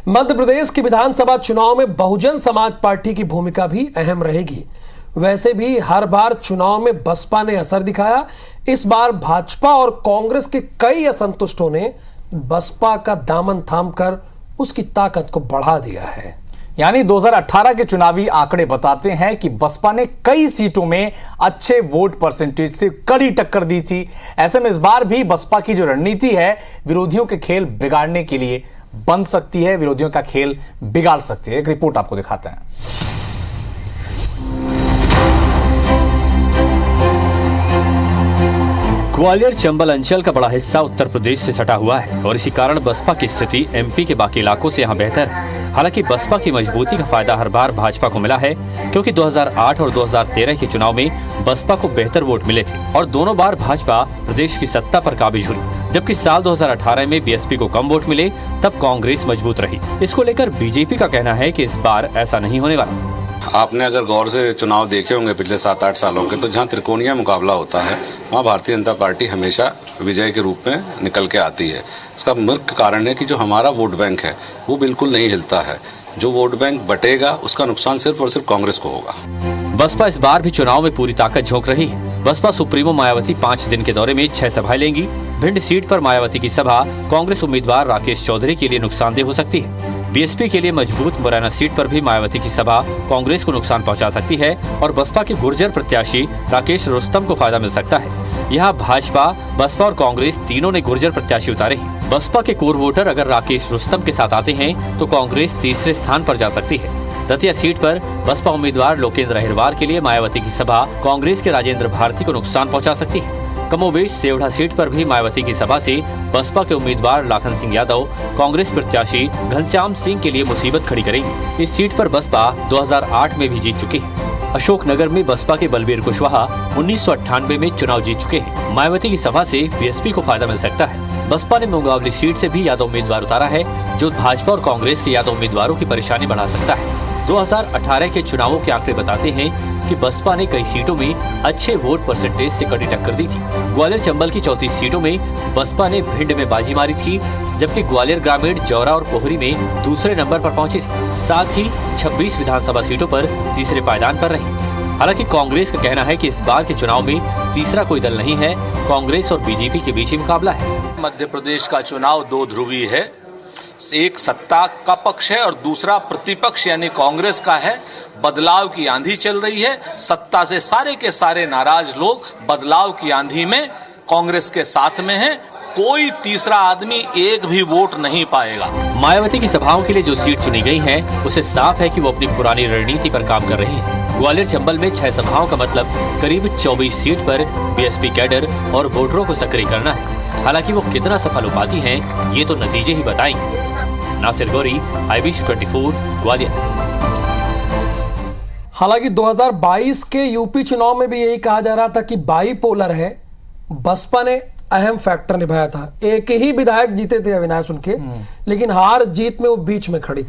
मध्य प्रदेश के विधानसभा चुनाव में बहुजन समाज पार्टी की भूमिका भी अहम रहेगी। वैसे भी हर बार चुनाव में बसपा ने असर दिखाया। इस बार भाजपा और कांग्रेस के कई असंतुष्टों ने बसपा का दामन थामकर उसकी ताकत को बढ़ा दिया है। यानी 2018 के चुनावी आंकड़े बताते हैं कि बसपा ने कई सीटों में अच्छे वोट परसेंटेज से कड़ी टक्कर दी थी। ऐसे में इस बार भी बसपा की जो रणनीति है विरोधियों के खेल बिगाड़ने के लिए बन सकती है, विरोधियों का खेल बिगाड़ सकती है। एक रिपोर्ट आपको दिखाते हैं। ग्वालियर चंबल अंचल का बड़ा हिस्सा उत्तर प्रदेश से सटा हुआ है और इसी कारण बसपा की स्थिति एमपी के बाकी इलाकों से यहाँ बेहतर है। हालांकि बसपा की मजबूती का फायदा हर बार भाजपा को मिला है, क्योंकि 2008 और 2013 के चुनाव में बसपा को बेहतर वोट मिले थे और दोनों बार भाजपा प्रदेश की सत्ता पर काबिज हुई। जबकि साल 2018 में बीएसपी को कम वोट मिले, तब कांग्रेस मजबूत रही। इसको लेकर बीजेपी का कहना है कि इस बार ऐसा नहीं होने वाला। आपने अगर गौर से चुनाव देखे होंगे पिछले 7-8 सालों के, तो जहां त्रिकोणीय मुकाबला होता है वहां भारतीय जनता पार्टी हमेशा विजय के रूप में निकल के आती है। इसका मुख्य कारण है कि जो हमारा वोट बैंक है वो बिल्कुल नहीं हिलता है। जो वोट बैंक बटेगा उसका नुकसान सिर्फ और सिर्फ कांग्रेस को होगा। बसपा इस बार भी चुनाव में पूरी ताकत झोंक रही है। बसपा सुप्रीमो मायावती 5 दिन के दौरे में 6 सभाएं लेंगी। भिंड सीट पर मायावती की सभा कांग्रेस उम्मीदवार राकेश चौधरी के लिए नुकसानदेह हो सकती है। बीएसपी के लिए मजबूत मुरैना सीट पर भी मायावती की सभा कांग्रेस को नुकसान पहुंचा सकती है और बसपा के गुर्जर प्रत्याशी राकेश रुस्तम को फायदा मिल सकता है। यहाँ भाजपा, बसपा और कांग्रेस तीनों ने गुर्जर प्रत्याशी उतारे हैं। बसपा के कोर वोटर अगर राकेश रुस्तम के साथ आते हैं तो कांग्रेस तीसरे स्थान पर जा सकती है। दतिया सीट पर बसपा उम्मीदवार लोकेंद्र अहिरवार के लिए मायावती की सभा कांग्रेस के राजेंद्र भारती को नुकसान पहुंचा सकती है। कमोबेश सेवढ़ा सीट पर भी मायावती की सभा से बसपा के उम्मीदवार लाखन सिंह यादव कांग्रेस प्रत्याशी घनश्याम सिंह के लिए मुसीबत खड़ी करेंगे। इस सीट पर बसपा 2008 में भी जीत चुकी है। अशोकनगर में बसपा के बलबीर कुशवाहा 1998 में चुनाव जीत चुके हैं। मायावती की सभा से बीएसपी को फायदा मिल सकता है। बसपा ने मुंगावली सीट से भी यादव उम्मीदवार उतारा है, जो भाजपा और कांग्रेस के यादव उम्मीदवारों की परेशानी बढ़ा सकता है। 2018 के चुनावों के आंकड़े बताते हैं कि बसपा ने कई सीटों में अच्छे वोट परसेंटेज से कड़ी टक्कर दी थी। ग्वालियर चंबल की 34 सीटों में बसपा ने भिंड में बाजी मारी थी, जबकि ग्वालियर ग्रामीण, जौरा और पोहरी में दूसरे नंबर पर पहुंची थी। साथ ही 26 विधानसभा सीटों पर तीसरे पायदान पर रही। हालांकि कांग्रेस का कहना है कि इस बार के चुनाव में तीसरा कोई दल नहीं है, कांग्रेस और बीजेपी के बीच ही मुकाबला है। मध्य प्रदेश का चुनाव 2 ध्रुवीय है। एक सत्ता का पक्ष है और दूसरा प्रतिपक्ष यानी कांग्रेस का है। बदलाव की आंधी चल रही है। सत्ता से सारे के सारे नाराज लोग बदलाव की आंधी में कांग्रेस के साथ में हैं। कोई तीसरा आदमी एक भी वोट नहीं पाएगा। मायावती की सभाओं के लिए जो सीट चुनी गई है, उसे साफ है कि वो अपनी पुरानी रणनीति पर काम कर रही है। ग्वालियर चंबल में 6 सभाओं का मतलब करीब 24 सीट पर बीएसपी कैडर और वोटरों को सक्रिय करना है। हालांकि वो कितना सफल हो पाती हैं, ये तो नतीजे ही बताएंगे। नासिर गौरी, IBC 24, ग्वालियर। हालांकि 2022 के यूपी चुनाव में भी यही कहा जा रहा था कि बाईपोलर है। बसपा ने अहम फैक्टर निभाया था। एक ही विधायक जीते थे अविनाश उनके, लेकिन हार जीत में वो बीच में खड़ी थी।